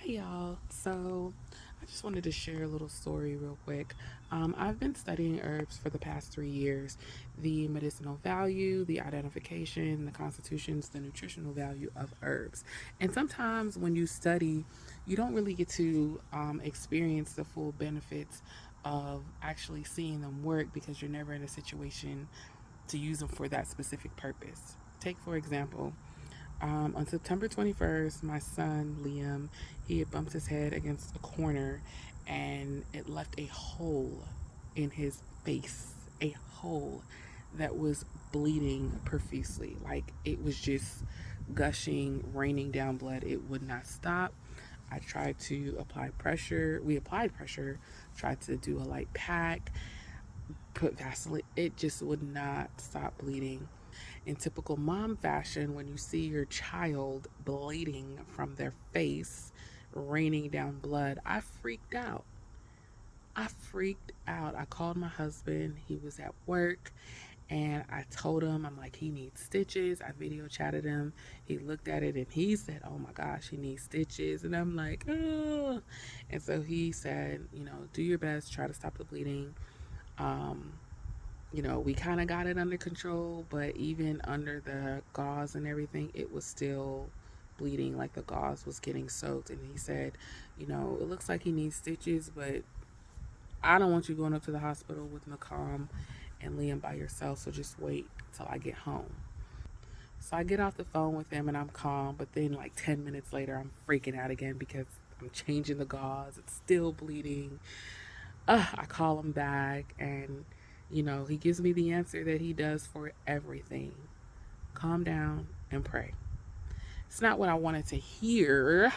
Hey y'all. So I just wanted to share a little story real quick. I've been studying herbs for the past 3 years, the medicinal value, the identification, the constitutions, the nutritional value of herbs. And sometimes when you study, you don't really get to experience the full benefits of actually seeing them work because you're never in a situation to use them for that specific purpose. Take, for example, on September 21st, my son Liam, he had bumped his head against a corner and it left a hole in his face, a hole that was bleeding profusely. Like it was just gushing, raining down blood. It would not stop. I tried to apply pressure. We applied pressure, tried to do a light pack, put Vaseline. It just would not stop bleeding. In typical mom fashion, when you see your child bleeding from their face, raining down blood, I freaked out. I freaked out. I called my husband. He was at work and I told him, I'm like, he needs stitches. I video chatted him. He looked at it and he said, oh my gosh, he needs stitches. And I'm like, oh. And so he said, do your best, try to stop the bleeding. Um, we kind of got it under control, but even under the gauze and everything, it was still bleeding, like the gauze was getting soaked. And he said, it looks like he needs stitches, but I don't want you going up to the hospital with Nakam and Liam by yourself, so just wait till I get home. So I get off the phone with him and I'm calm, but then like 10 minutes later, I'm freaking out again because I'm changing the gauze. It's still bleeding. I call him back and he gives me the answer that he does for everything: calm down and pray. It's not what I wanted to hear,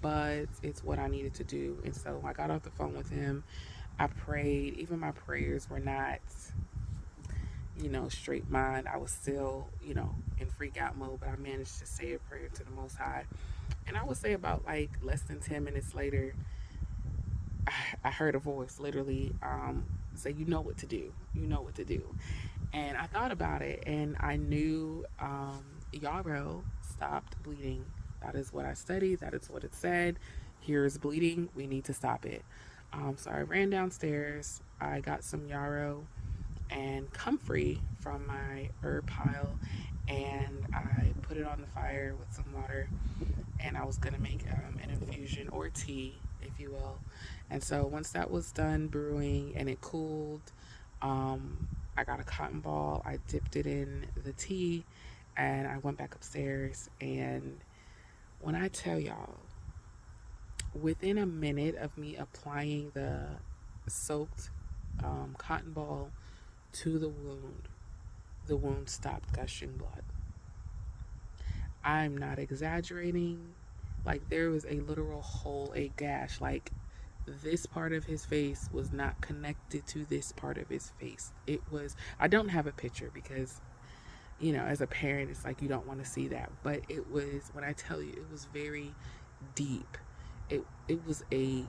but it's what I needed to do. And so I got off the phone with him. I prayed. Even my prayers were not, straight mind. I was still, in freak out mode, but I managed to say a prayer to the Most High. And I would say about like less than 10 minutes later, I heard a voice literally say, you know what to do. You know what to do. And I thought about it and I knew Yarrow stopped bleeding. That is what I studied. That is what it said. Here's bleeding. We need to stop it. So I ran downstairs. I got some Yarrow and Comfrey from my herb pile and I put it on the fire with some water. And I was going to make an infusion or tea, if you will. And so once that was done brewing and it cooled, I got a cotton ball. I dipped it in the tea and I went back upstairs. And when I tell y'all, within a minute of me applying the soaked cotton ball to the wound stopped gushing blood. I'm not exaggerating. Like there was a literal hole, a gash. Like this part of his face was not connected to this part of his face. It was, I don't have a picture because, as a parent, it's like you don't want to see that. But it was, when I tell you, it was very deep. It was a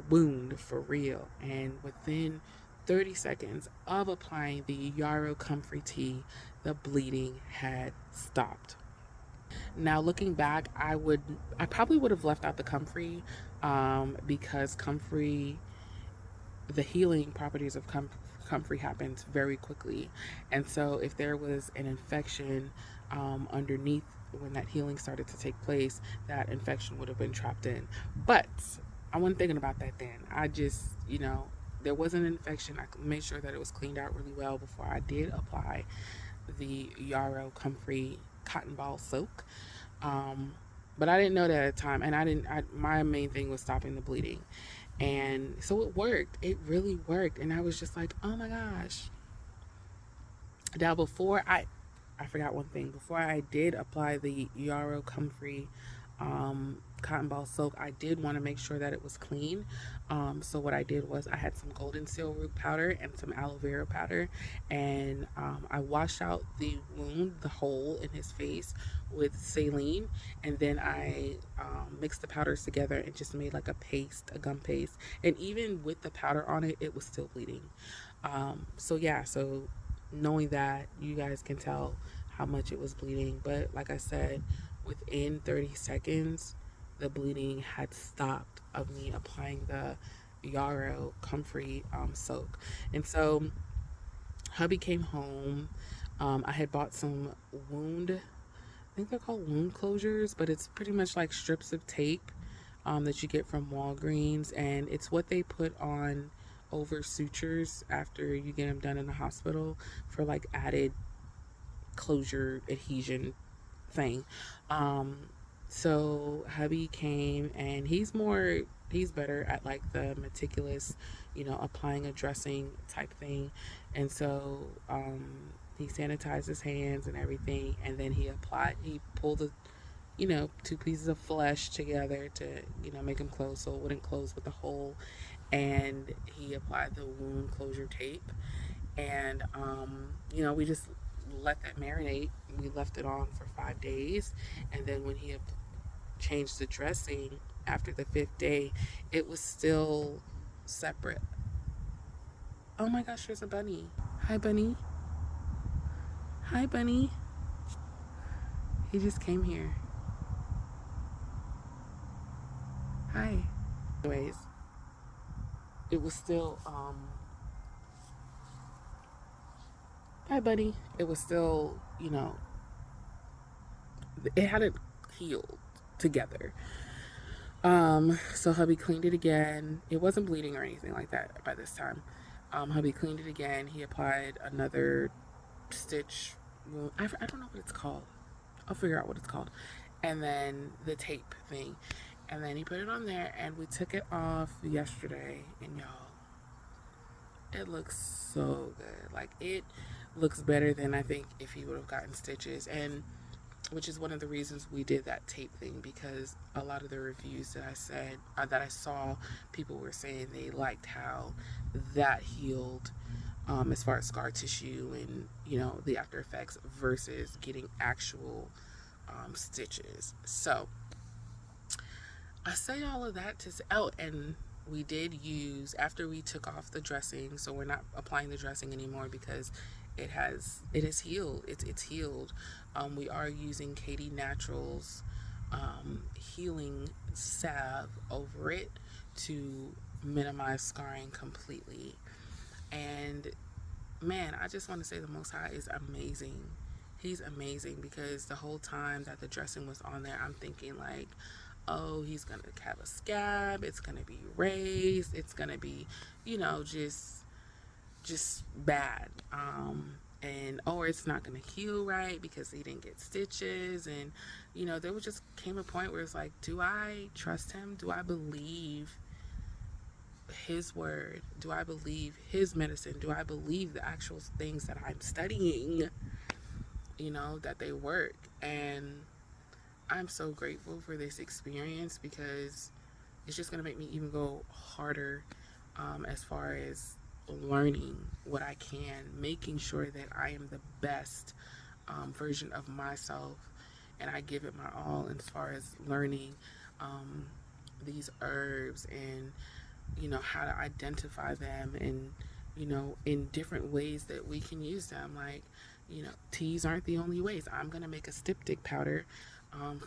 wound for real. And within 30 seconds of applying the Yarrow Comfrey tea, the bleeding had stopped. Now looking back, I probably would have left out the comfrey because comfrey, the healing properties of comfrey happens very quickly, and so if there was an infection underneath when that healing started to take place, that infection would have been trapped in. But I wasn't thinking about that then. I just, there was an infection. I made sure that it was cleaned out really well before I did apply the Yarrow Comfrey cotton ball soak. But I didn't know that at the time, and my main thing was stopping the bleeding, and so it worked. It really worked, and I was just like, oh my gosh. Now I forgot one thing. Before I did apply the Yarrow Comfrey cotton ball soak, I did want to make sure that it was clean. So what I did was I had some golden seal root powder and some aloe vera powder, and I washed out the wound, the hole in his face, with saline, and then I mixed the powders together and just made like a paste, a gum paste. And even with the powder on it, it was still bleeding. So knowing that, you guys can tell how much it was bleeding. But like I said, within 30 seconds, the bleeding had stopped of me applying the Yarrow Comfrey soak. And so hubby came home. I had bought some I think they're called wound closures, but it's pretty much like strips of tape that you get from Walgreens, and it's what they put on over sutures after you get them done in the hospital for like added closure adhesion thing. Um, so hubby came, and he's better at like the meticulous, applying a dressing type thing. And so he sanitized his hands and everything, and then he pulled the two pieces of flesh together to make them close so it wouldn't close with a hole, and he applied the wound closure tape, and we just let that marinate. We left it on for 5 days, and then when he changed the dressing after the fifth day, it was still separate. Oh my gosh, there's a bunny. Hi, bunny. Hi, bunny. He just came here. Hi. Anyways, it was still hi, bunny. It was still, it hadn't healed together. So hubby cleaned it again. It wasn't bleeding or anything like that by this time. Hubby cleaned it again. He applied another stitch. I don't know what it's called. I'll figure out what it's called. And then the tape thing. And then he put it on there, and we took it off yesterday. And y'all, it looks so good. Like, it looks better than I think if he would have gotten stitches. And which is one of the reasons we did that tape thing, because a lot of the reviews that I saw, people were saying they liked how that healed, as far as scar tissue and the after effects versus getting actual stitches. So I say all of that to say, and we did use, after we took off the dressing, so we're not applying the dressing anymore because it has healed. It's healed. We are using Katie Naturals healing salve over it to minimize scarring completely. And man, I just want to say the Most High is amazing. He's amazing, because the whole time that the dressing was on there, I'm thinking like, oh, he's gonna have a scab, it's gonna be raised, it's gonna be just bad, and or it's not gonna heal right because he didn't get stitches. And there was just came a point where it's like, do I trust him? Do I believe his word? Do I believe his medicine? Do I believe the actual things that I'm studying, that they work? And I'm so grateful for this experience, because it's just going to make me even go harder, as far as learning what I can, making sure that I am the best version of myself, and I give it my all as far as learning these herbs, and how to identify them, and in different ways that we can use them. Like, teas aren't the only ways. I'm going to make a styptic powder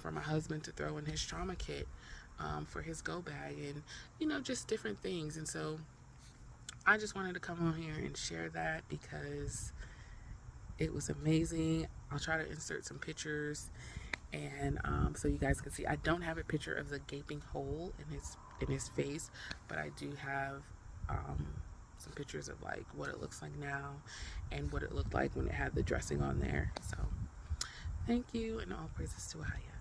for my husband to throw in his trauma kit for his go bag, and just different things. And so I just wanted to come on here and share that, because it was amazing. I'll try to insert some pictures, and so you guys can see. I don't have a picture of the gaping hole in his face, but I do have some pictures of like what it looks like now and what it looked like when it had the dressing on there. So thank you, and all praises to Ahaya.